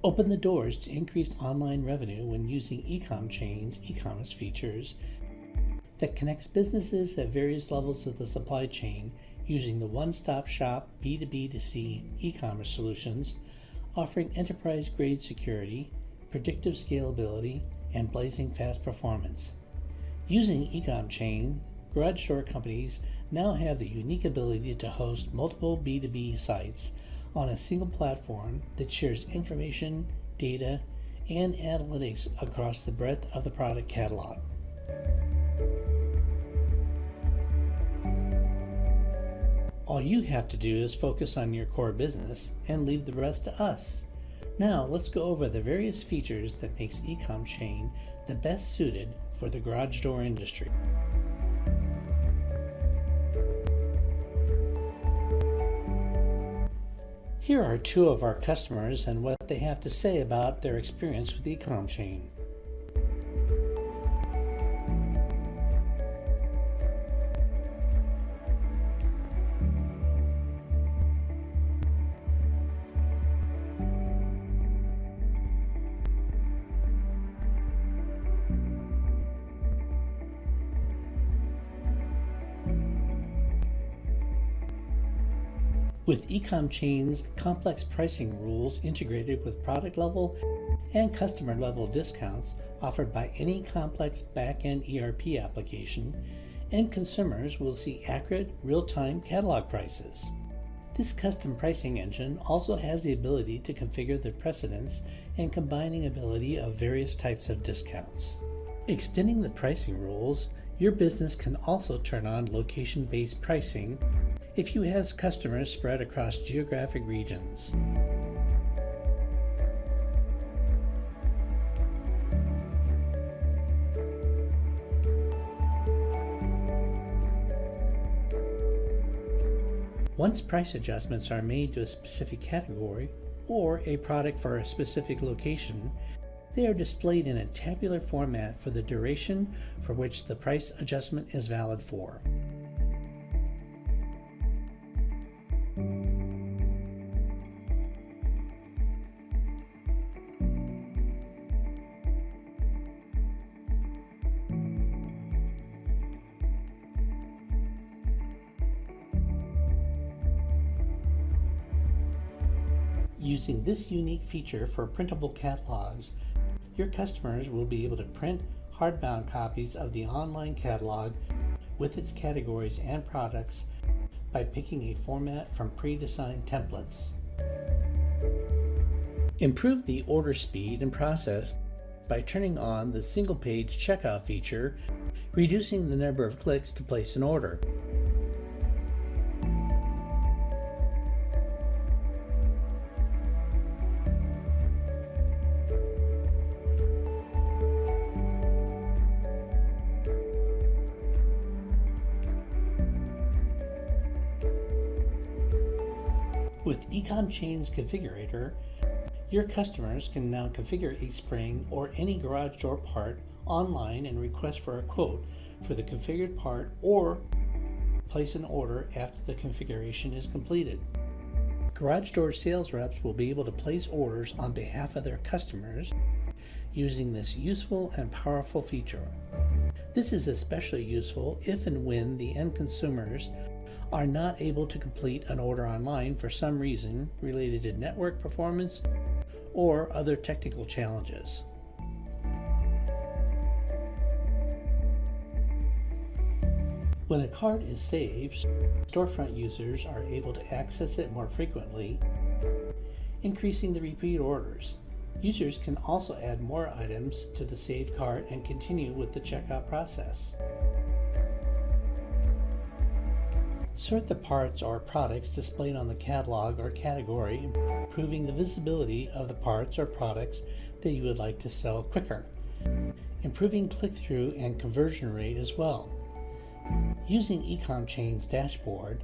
Open the doors to increased online revenue when using eComchain's e-commerce features that connects businesses at various levels of the supply chain using the one-stop shop B2B2C e-commerce solutions, offering enterprise-grade security, predictive scalability, and blazing fast performance. Using eComchain, garage door companies now have the unique ability to host multiple B2B sites on a single platform that shares information, data, and analytics across the breadth of the product catalog. All you have to do is focus on your core business and leave the rest to us. Now let's go over the various features that makes eComchain the best suited for the garage door industry. Here are two of our customers and what they have to say about their experience with eComchain. With eComchain's complex pricing rules integrated with product level and customer level discounts offered by any complex back-end ERP application, end consumers will see accurate, real-time catalog prices. This custom pricing engine also has the ability to configure the precedence and combining ability of various types of discounts. Extending the pricing rules, your business can also turn on location-based pricing if you have customers spread across geographic regions. Once price adjustments are made to a specific category or a product for a specific location, they are displayed in a tabular format for the duration for which the price adjustment is valid for. Using this unique feature for printable catalogs, your customers will be able to print hardbound copies of the online catalog with its categories and products by picking a format from pre-designed templates. Improve the order speed and process by turning on the single-page checkout feature, reducing the number of clicks to place an order. With eComchain's configurator, your customers can now configure a spring or any garage door part online and request for a quote for the configured part or place an order after the configuration is completed. Garage door sales reps will be able to place orders on behalf of their customers using this useful and powerful feature. This is especially useful if and when the end consumers are not able to complete an order online for some reason related to network performance or other technical challenges. When a cart is saved, storefront users are able to access it more frequently, increasing the repeat orders. Users can also add more items to the saved cart and continue with the checkout process. Sort the parts or products displayed on the catalog or category, improving the visibility of the parts or products that you would like to sell quicker, improving click-through and conversion rate as well. Using eComchain's dashboard,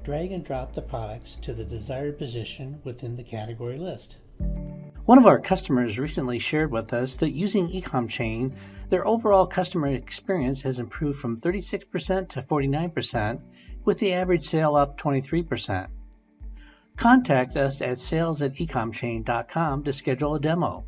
drag and drop the products to the desired position within the category list. One of our customers recently shared with us that using eComchain, their overall customer experience has improved from 36% to 49%, with the average sale up 23%. Contact us at sales@ecomchain.com to schedule a demo.